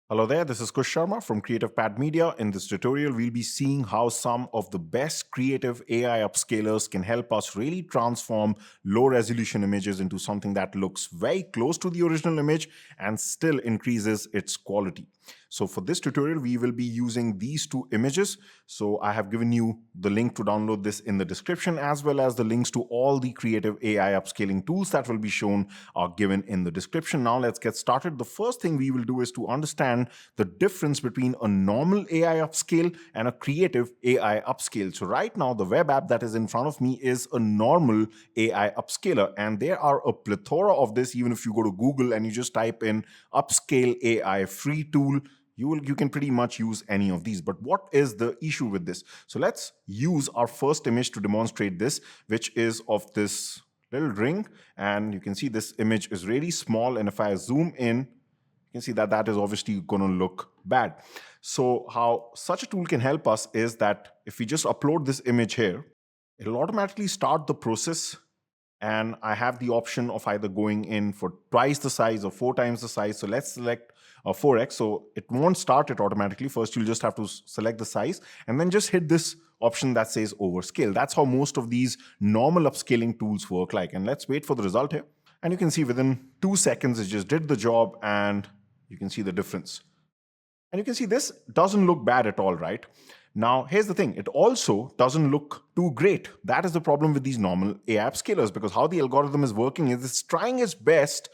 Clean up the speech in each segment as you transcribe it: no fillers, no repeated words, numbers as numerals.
Hello there, this is Kush Sharma from Creative Pad Media. In this tutorial, we'll be seeing how some of the best creative AI upscalers can help us really transform low resolution images into something that looks very close to the original image and still increases its quality. So for this tutorial, we will be using these two images. So I have given you the link to download this in the description, as well as the links to all the creative AI upscaling tools that will be shown are given in the description. Now let's get started. The first thing we will do is to understand the difference between a normal AI upscale and a creative AI upscale. So right now, the web app that is in front of me is a normal AI upscaler, and there are a plethora of this. Even if you go to Google and you just type in upscale AI free tool, you can pretty much use any of these. But what is the issue with this? So let's use our first image to demonstrate this, which is of this little ring, and you can see this image is really small, and if I zoom in, you can see that that is obviously going to look bad. So how such a tool can help us is that if we just upload this image here, it'll automatically start the process, and I have the option of either going in for twice the size or 4 times the size. So let's select 4x. So it won't start it automatically. First, you'll just have to select the size and then just hit this option that says overscale. That's how most of these normal upscaling tools work like. And let's wait for the result here. And you can see within 2 seconds, it just did the job, and you can see the difference. And you can see this doesn't look bad at all, right? Now, here's the thing. It also doesn't look too great. That is the problem with these normal AI upscalers, because how the algorithm is working is it's trying its best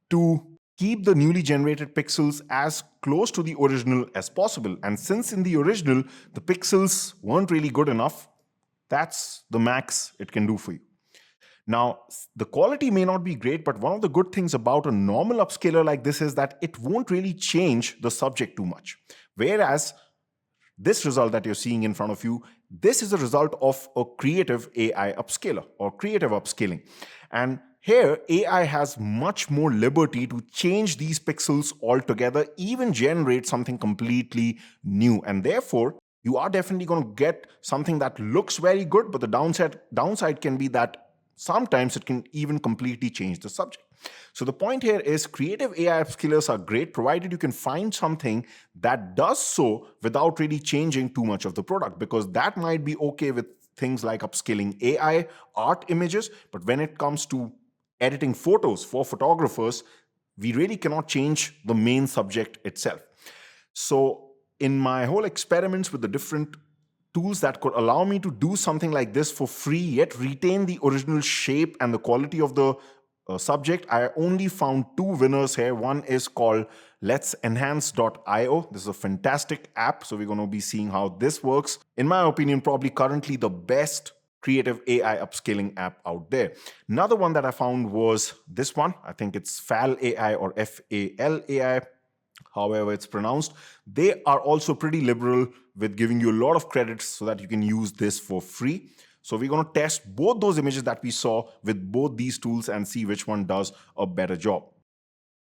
to keep the newly generated pixels as close to the original as possible. And since in the original, the pixels weren't really good enough, that's the max it can do for you. Now, the quality may not be great, but one of the good things about a normal upscaler like this is that it won't really change the subject too much. Whereas this result that you're seeing in front of you, this is a result of a creative AI upscaler or creative upscaling. And here, AI has much more liberty to change these pixels altogether, even generate something completely new. And therefore, you are definitely going to get something that looks very good, but the downside can be that sometimes it can even completely change the subject. So the point here is creative AI upscalers are great, provided you can find something that does so without really changing too much of the product, because that might be okay with things like upscaling AI art images. But when it comes to editing photos for photographers, we really cannot change the main subject itself. So in my whole experiments with the different tools that could allow me to do something like this for free, yet retain the original shape and the quality of the subject, I only found two winners here. One is called let'senhance.io. This is a fantastic app. So we're going to be seeing how this works. In my opinion, probably currently the best creative AI upscaling app out there. Another one that I found was this one. I think it's FAL AI or FAL AI, however it's pronounced. They are also pretty liberal with giving you a lot of credits so that you can use this for free. So we're going to test both those images that we saw with both these tools and see which one does a better job.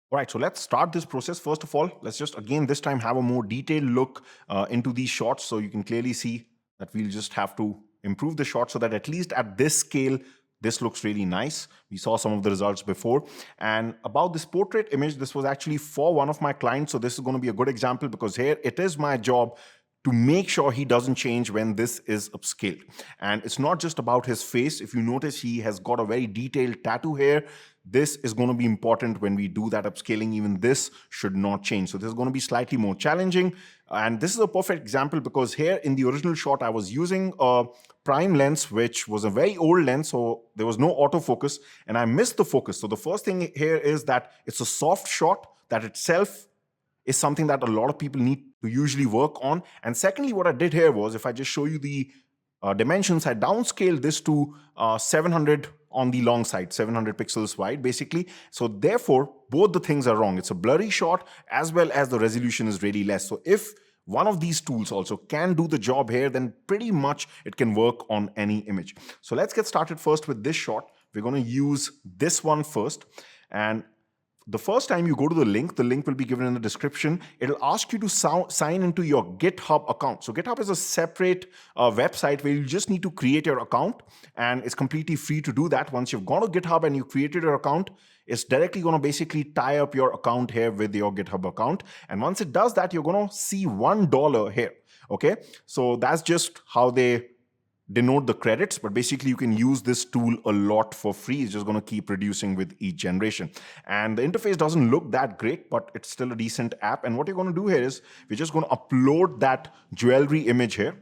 All right, so let's start this process. First of all, let's just again this time have a more detailed look into these shots, so you can clearly see that we'll just have to improve the shot so that at least at this scale, this looks really nice. We saw some of the results before. And about this portrait image, this was actually for one of my clients. So this is going to be a good example, because here it is my job to make sure he doesn't change when this is upscaled. And it's not just about his face. If you notice, he has got a very detailed tattoo here. This is going to be important when we do that upscaling. Even this should not change. So this is going to be slightly more challenging. And this is a perfect example, because here in the original shot, I was using a prime lens, which was a very old lens. So there was no autofocus, and I missed the focus. So the first thing here is that it's a soft shot that itself is something that a lot of people need to usually work on. And secondly, what I did here was, if I just show you the dimensions, I downscaled this to 700 on the long side, 700 pixels wide, basically. So therefore, both the things are wrong. It's a blurry shot, as well as the resolution is really less. So if one of these tools also can do the job here, then pretty much it can work on any image. So let's get started first with this shot. We're going to use this one first. And the first time you go to the link will be given in the description. It'll ask you to sign into your GitHub account. So GitHub is a separate website where you just need to create your account, and it's completely free to do that. Once you've gone to GitHub and you created your account, it's directly going to basically tie up your account here with your GitHub account. And once it does that, you're going to see $1 here. Okay, so that's just how they denote the credits, but basically you can use this tool a lot for free. It's just going to keep reducing with each generation. And the interface doesn't look that great, but it's still a decent app. And what you're going to do here is we're just going to upload that jewelry image here.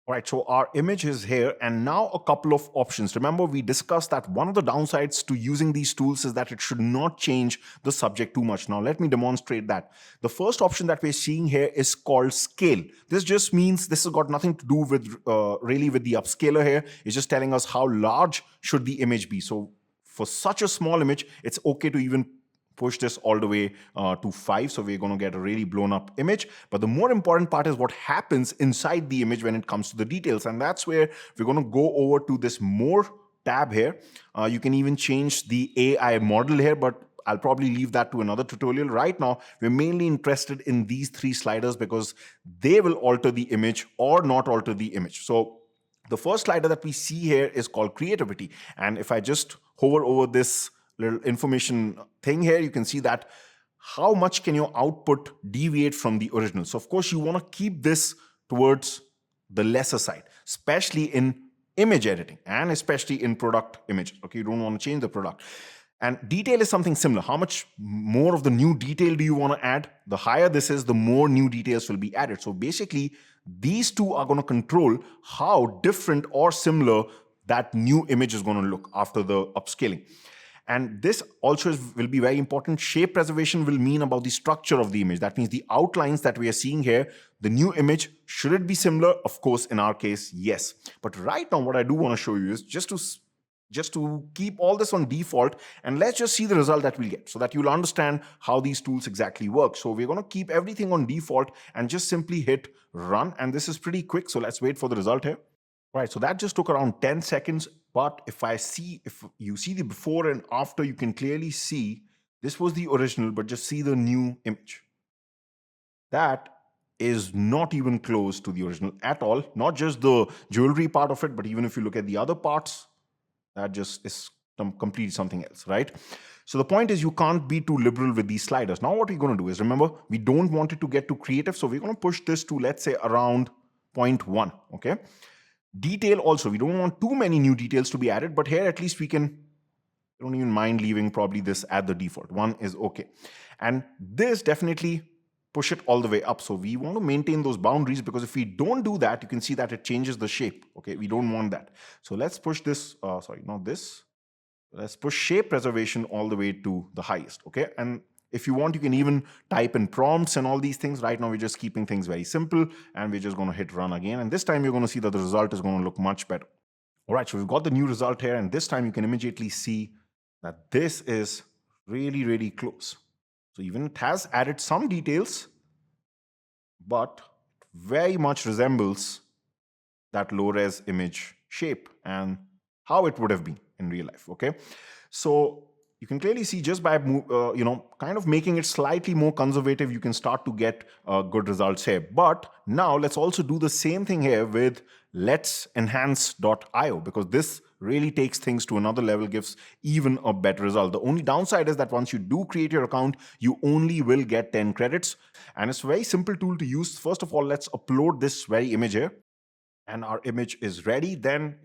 All right, so our image is here, and now a couple of options. Remember, we discussed that one of the downsides to using these tools is that it should not change the subject too much. Now, let me demonstrate that. The first option that we're seeing here is called scale. This just means this has got nothing to do with really with the upscaler here. It's just telling us how large should the image be. So for such a small image, it's okay to even push this all the way to 5. So we're going to get a really blown up image. But the more important part is what happens inside the image when it comes to the details. And that's where we're going to go over to this more tab here. You can even change the AI model here, but I'll probably leave that to another tutorial. Right now, we're mainly interested in these 3 sliders because they will alter the image or not alter the image. So the first slider that we see here is called creativity. And if I just hover over this little information thing here, you can see that how much can your output deviate from the original. So of course you want to keep this towards the lesser side, especially in image editing and especially in product images. Okay, you don't want to change the product. And detail is something similar. How much more of the new detail do you want to add? The higher this is, the more new details will be added. So basically these two are going to control how different or similar that new image is going to look after the upscaling. And this also will be very important. Shape preservation will mean about the structure of the image. That means the outlines that we are seeing here, the new image, should it be similar? Of course, in our case, yes. But right now, what I do want to show you is just to keep all this on default, and let's just see the result that we'll get so that you'll understand how these tools exactly work. So we're going to keep everything on default and just simply hit run. And this is pretty quick. So let's wait for the result here. Right, so that just took around 10 seconds. But if you see the before and after, you can clearly see this was the original, but just see the new image. That is not even close to the original at all. Not just the jewelry part of it, but even if you look at the other parts, that just is completely something else, right? So the point is you can't be too liberal with these sliders. Now what we're going to do is, remember, we don't want it to get too creative. So we're going to push this to, let's say, around 0.1, okay? Detail also, we don't want too many new details to be added, but here at least we don't even mind leaving probably this at the default. 1 is okay. And this definitely push it all the way up. So we want to maintain those boundaries, because if we don't do that, you can see that it changes the shape. Okay, we don't want that. So let's push this, let's push shape preservation all the way to the highest. Okay, and if you want, you can even type in prompts and all these things. Right now, we're just keeping things very simple, and we're just going to hit run again. And this time, you're going to see that the result is going to look much better. All right, so we've got the new result here, and this time you can immediately see that this is really, really close. So even it has added some details, but very much resembles that low-res image shape and how it would have been in real life. Okay, so you can clearly see just by kind of making it slightly more conservative, you can start to get good results here. But now let's also do the same thing here with let's enhance.io, because this really takes things to another level, gives even a better result. The only downside is that once you do create your account, you only will get 10 credits. And it's a very simple tool to use. First of all, let's upload this very image here. And our image is ready. Then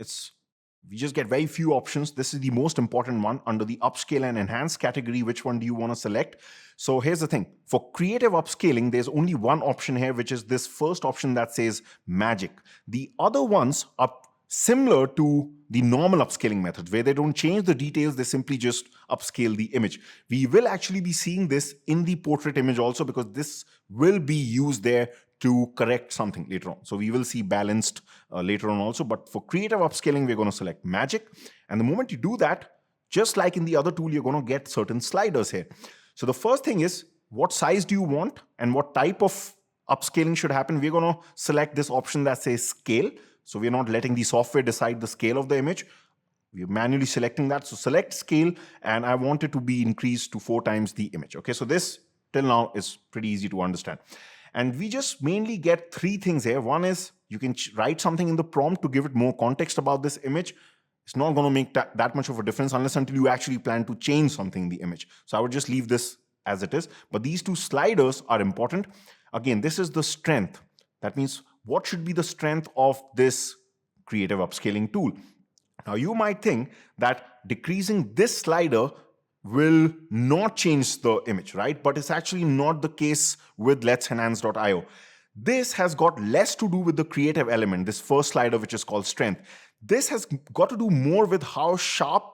we just get very few options. This is the most important one under the upscale and enhance category. Which one do you want to select? So here's the thing. For creative upscaling, there's only one option here, which is this first option that says magic. The other ones are similar to the normal upscaling method, where they don't change the details, they simply just upscale the image. We will actually be seeing this in the portrait image also, because this will be used there to correct something later on. So we will see balanced later on also. But for creative upscaling, we're going to select magic. And the moment you do that, just like in the other tool, you're going to get certain sliders here. So the first thing is, what size do you want and what type of upscaling should happen? We're going to select this option that says scale. So we're not letting the software decide the scale of the image. We're manually selecting that. So select scale, and I want it to be increased to 4 times the image. Okay, so this till now is pretty easy to understand. And we just mainly get 3 things here. One is you can write something in the prompt to give it more context about this image. It's not going to make that much of a difference unless until you actually plan to change something in the image. So I would just leave this as it is. But these two sliders are important. Again, this is the strength. That means what should be the strength of this creative upscaling tool. Now you might think that decreasing this slider will not change the image, right? But it's actually not the case with Let's Enhance.io. This has got less to do with the creative element, this first slider, which is called strength. This has got to do more with how sharp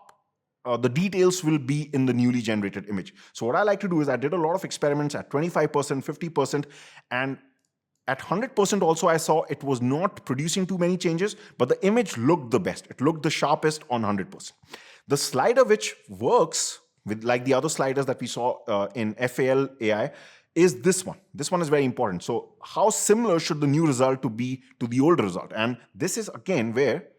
the details will be in the newly generated image. So what I like to do is I did a lot of experiments at 25%, 50%, and at 100% also I saw it was not producing too many changes, but the image looked the best. It looked the sharpest on 100%. The slider which works with like the other sliders that we saw in FAL AI is this one. This one is very important. So how similar should the new result to be to the old result? And this is again where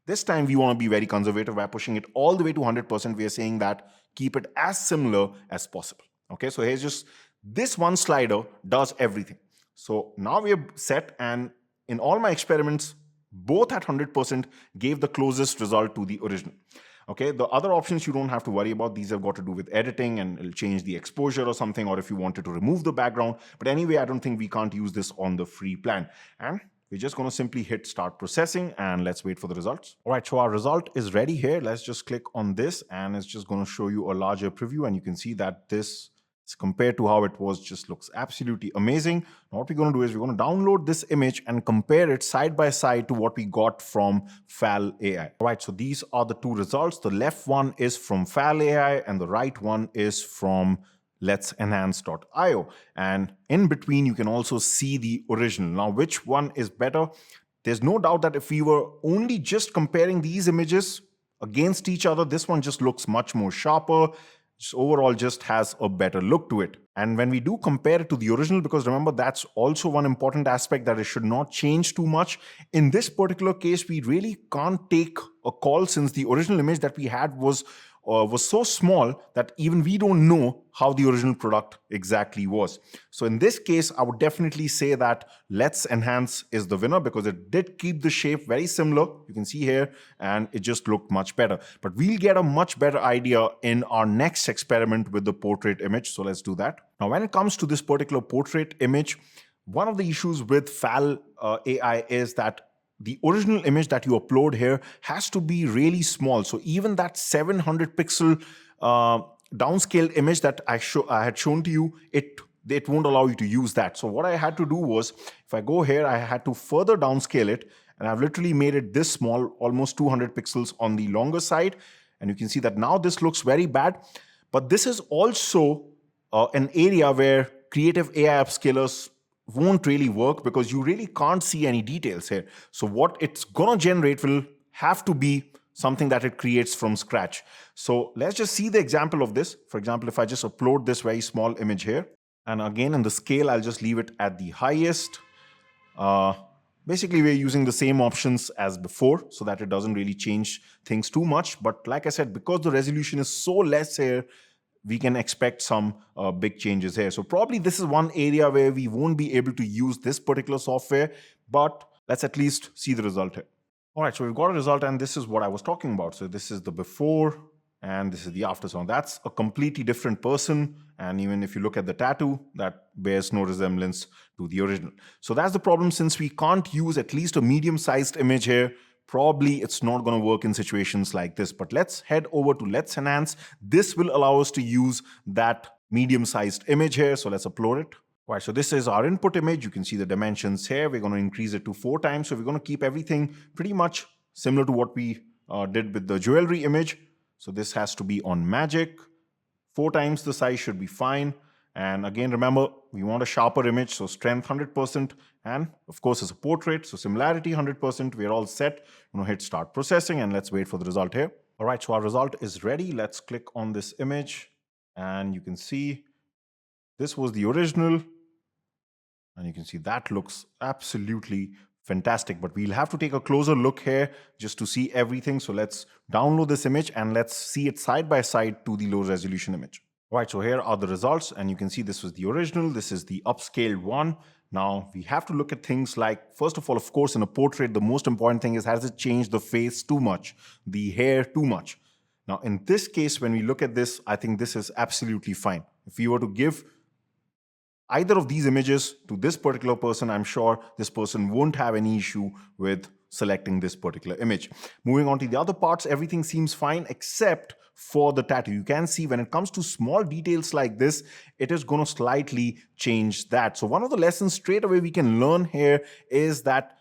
this time we want to be very conservative by pushing it all the way to 100%. We are saying that keep it as similar as possible. Okay, so here's just this one slider does everything. So now we are set, and in all my experiments, both at 100% gave the closest result to the original. Okay, the other options you don't have to worry about. These have got to do with editing, and it'll change the exposure or something, or if you wanted to remove the background. But anyway, I don't think we can't use this on the free plan. And we're just going to simply hit start processing, and let's wait for the results. All right, so our result is ready here. Let's just click on this, and it's just going to show you a larger preview, and you can see that this, compared to how it was, just looks absolutely amazing. Now what we're going to do is we're going to download this image and compare it side by side to what we got from FAL AI. All right, so these are the two results. The left one is from FAL AI and the right one is from Let's Enhance.io. And in between, you can also see the original. Now, which one is better? There's no doubt that if we were only just comparing these images against each other, this one just looks much more sharper. Overall just has a better look to it. And when we do compare it to the original, because remember, that's also one important aspect, that it should not change too much. In this particular case, we really can't take a call, since the original image that we had was so small that even we don't know how the original product exactly was. So in this case, I would definitely say that Let's Enhance is the winner, because it did keep the shape very similar. You can see here, and it just looked much better. But we'll get a much better idea in our next experiment with the portrait image. So let's do that. Now, when it comes to this particular portrait image, one of the issues with FAL AI is that the original image that you upload here has to be really small. So even that 700 pixel downscaled image that I had shown to you, it won't allow you to use that. So what I had to do was, if I go here, I had to further downscale it, and I've literally made it this small, almost 200 pixels on the longer side. And you can see that now this looks very bad. But this is also an area where creative AI upscalers won't really work, because you really can't see any details here. So what it's gonna generate will have to be something that it creates from scratch. So let's just see the example of this. For example, if I just upload this very small image here, and again in the scale, I'll just leave it at the highest. Basically, we're using the same options as before, so that it doesn't really change things too much. But like I said, because the resolution is so less here, we can expect some big changes here. So probably this is one area where we won't be able to use this particular software, but let's at least see the result here. All right, so we've got a result, and this is what I was talking about. So this is the before, and this is the after. So that's a completely different person. And even if you look at the tattoo, that bears no resemblance to the original. So that's the problem. Since we can't use at least a medium-sized image here, probably it's not going to work in situations like this. But let's head over to Let's Enhance. This will allow us to use that medium-sized image here. So let's upload it. All right, so this is our input image. You can see the dimensions here. We're going to increase it to 4 times. So we're going to keep everything pretty much similar to what we did with the jewelry image. So this has to be on magic. 4 times the size should be fine. And again, remember, we want a sharper image, so strength 100%, and of course it's a portrait, so similarity 100%. We're all set. I'm going to hit start processing, and let's wait for the result here. All right, so our result is ready. Let's click on this image, and you can see this was the original, and you can see that looks absolutely fantastic. But we'll have to take a closer look here just to see everything. So let's download this image, and let's see it side by side to the low resolution image. All right, so here are the results, and you can see this was the original. This is the upscaled one. Now, we have to look at things like, first of all, of course, in a portrait, the most important thing is, has it changed the face too much, the hair too much? Now, in this case, when we look at this, I think this is absolutely fine. If we were to give either of these images to this particular person, I'm sure this person won't have any issue with selecting this particular image. Moving on to the other parts, everything seems fine except for the tattoo. You can see when it comes to small details like this, it is going to slightly change that. So one of the lessons straight away we can learn here is that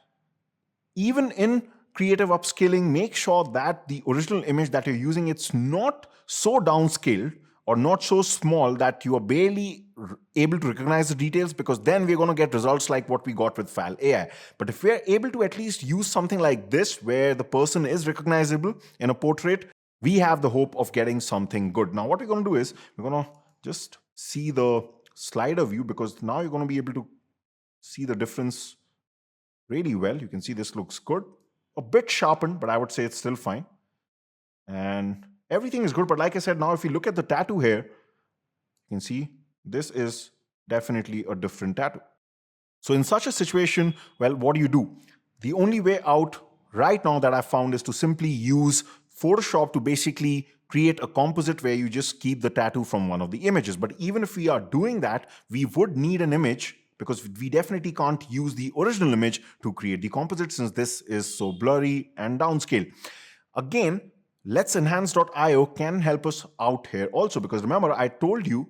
even in creative upscaling, make sure that the original image that you're using, it's not so downscaled or not so small that you are barely able to recognize the details, because then we're going to get results like what we got with FAL AI. But if we're able to at least use something like this where the person is recognizable in a portrait, we have the hope of getting something good. Now, what we're going to do is we're going to just see the slider view, because now you're going to be able to see the difference really well. You can see this looks good, a bit sharpened, but I would say it's still fine. And everything is good. But like I said, now if you look at the tattoo here, you can see this is definitely a different tattoo. So in such a situation, well, what do? The only way out right now that I found is to simply use Photoshop to basically create a composite where you just keep the tattoo from one of the images. But even if we are doing that, we would need an image, because we definitely can't use the original image to create the composite since this is so blurry and downscale. Again, Let's Enhance.io can help us out here also, because remember, I told you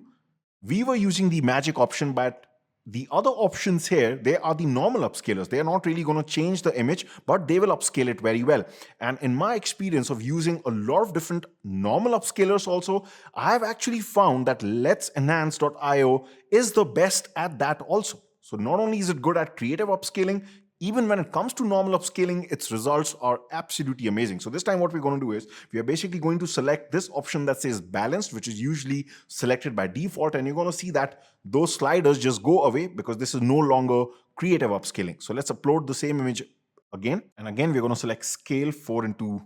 we were using the magic option, but the other options here, they are the normal upscalers. They are not really going to change the image, but they will upscale it very well. And in my experience of using a lot of different normal upscalers also, I have actually found that Let's Enhance.io is the best at that also. So not only is it good at creative upscaling, even when it comes to normal upscaling, its results are absolutely amazing. So this time what we're going to do is we are basically going to select this option that says balanced, which is usually selected by default. And you're going to see that those sliders just go away because this is no longer creative upscaling. So let's upload the same image again. And again, we're going to select scale 4 into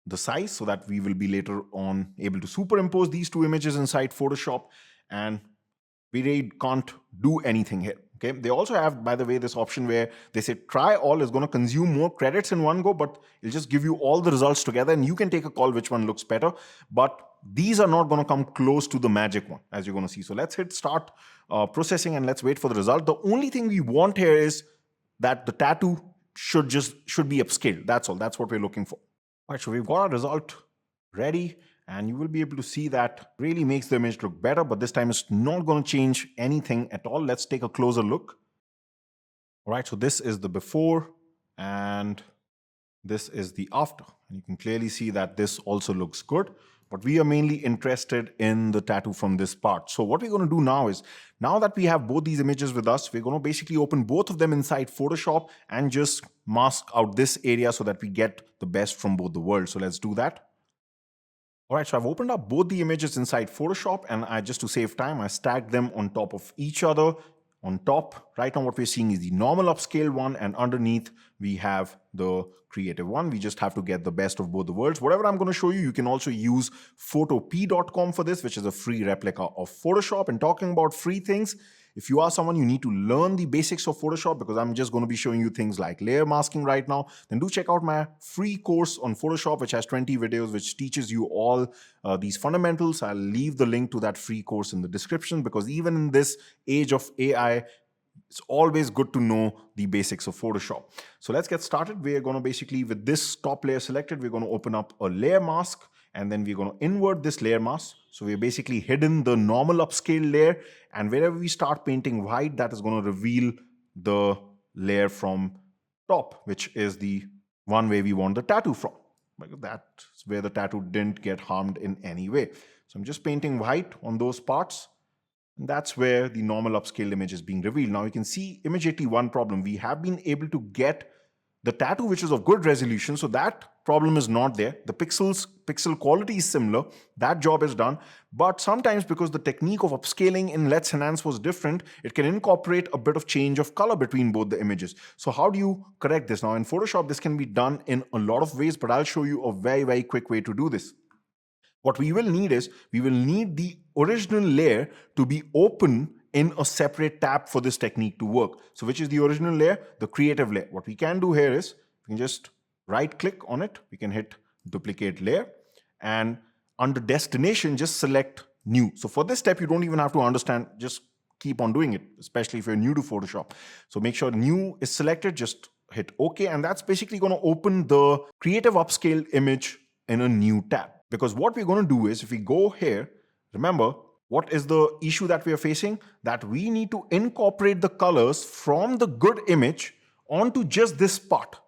the size so that we will be later on able to superimpose these two images inside Photoshop. And we really can't do anything here. Okay. They also have, by the way, this option where they say try all is going to consume more credits in one go, but it'll just give you all the results together and you can take a call which one looks better. But these are not going to come close to the magic one, as you're going to see. So let's hit start processing and let's wait for the result. The only thing we want here is that the tattoo should be upscaled. That's all. That's what we're looking for. All right. So we've got our result ready. And you will be able to see that really makes the image look better, but this time it's not going to change anything at all. Let's take a closer look. All right, so this is the before and this is the after. And you can clearly see that this also looks good, but we are mainly interested in the tattoo from this part. So what we're going to do now is, now that we have both these images with us, we're going to basically open both of them inside Photoshop and just mask out this area so that we get the best from both the worlds. So let's do that. All right, so I've opened up both the images inside Photoshop and just to save time, I stacked them on top of each other. On top, right now what we're seeing is the normal upscale one, and underneath we have the creative one. We just have to get the best of both the worlds. Whatever I'm going to show you, you can also use Photopea.com for this, which is a free replica of Photoshop. And talking about free things, if you are someone you need to learn the basics of Photoshop, because I'm just going to be showing you things like layer masking right now, then do check out my free course on Photoshop, which has 20 videos, which teaches you all these fundamentals. I'll leave the link to that free course in the description, because even in this age of AI, it's always good to know the basics of Photoshop. So let's get started. We're going to basically, with this top layer selected, we're going to open up a layer mask. And then we're going to invert this layer mask. So we're basically hidden the normal upscale layer. And wherever we start painting white, that is going to reveal the layer from top, which is the one where we want the tattoo from. That's where the tattoo didn't get harmed in any way. So I'm just painting white on those parts. And that's where the normal upscale image is being revealed. Now you can see immediately one problem. We have been able to get the tattoo which is of good resolution, so that problem is not there. The pixel quality is similar. That job is done. But sometimes, because the technique of upscaling in Let's Enhance was different, it can incorporate a bit of change of color between both the images. So how do you correct this? Now in Photoshop, this can be done in a lot of ways, but I'll show you a very, very quick way to do this. What we will need is, we will need the original layer to be open in a separate tab for this technique to work. So which is the original layer? The creative layer. What we can do here is we can just right click on it. We can hit duplicate layer, and under destination, just select new. So for this step, you don't even have to understand, just keep on doing it, especially if you're new to Photoshop. So make sure new is selected, just hit OK, and that's basically going to open the creative upscale image in a new tab. Because what we're going to do is, if we go here, remember, what is the issue that we are facing? That we need to incorporate the colors from the good image onto just this part,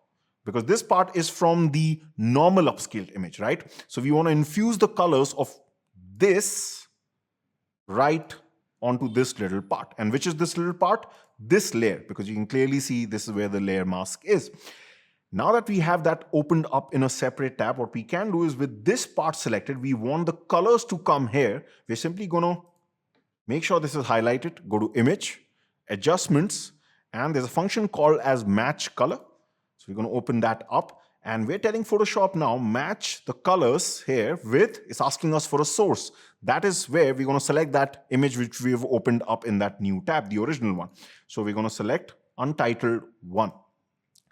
because this part is from the normal upscaled image, right? So we want to infuse the colors of this right onto this little part. And which is this little part? This layer, because you can clearly see this is where the layer mask is. Now that we have that opened up in a separate tab, what we can do is, with this part selected, we want the colors to come here. We're simply going to make sure this is highlighted, go to Image, Adjustments, and there's a function called as Match Color. So we're going to open that up, and we're telling Photoshop now, match the colors here with, it's asking us for a source. That is where we're going to select that image which we have opened up in that new tab, the original one. So we're going to select Untitled 1.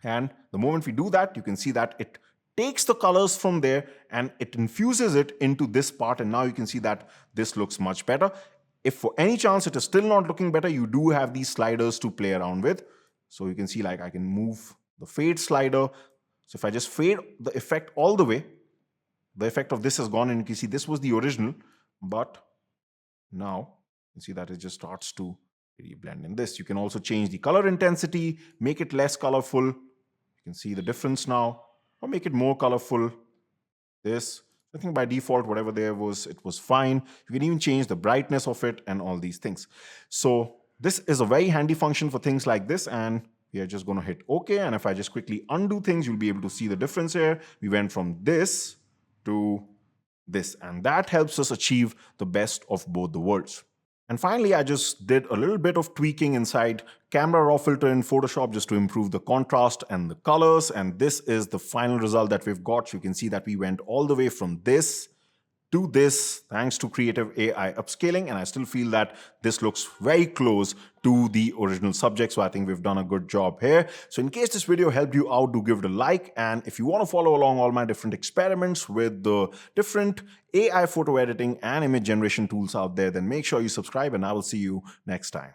And the moment we do that, you can see that it takes the colors from there and it infuses it into this part. And now you can see that this looks much better. If for any chance it is still not looking better, you do have these sliders to play around with. So you can see, like, I can move the fade slider. So if I just fade the effect all the way, the effect of this has gone, and you can see this was the original, but now you can see that it just starts to really blend in this. You can also change the color intensity, make it less colorful. You can see the difference now, or make it more colorful. This, I think by default, whatever there was, it was fine. You can even change the brightness of it and all these things. So this is a very handy function for things like this, and we are just going to hit OK. And if I just quickly undo things, you'll be able to see the difference here. We went from this to this, and that helps us achieve the best of both the worlds. And finally, I just did a little bit of tweaking inside Camera Raw filter in Photoshop just to improve the contrast and the colors. And this is the final result that we've got. You can see that we went all the way from this to this thanks to creative AI upscaling, and I still feel that this looks very close to the original subject, so I think we've done a good job here. So in case this video helped you out, do give it a like, and if you want to follow along all my different experiments with the different AI photo editing and image generation tools out there, then make sure you subscribe, and I will see you next time.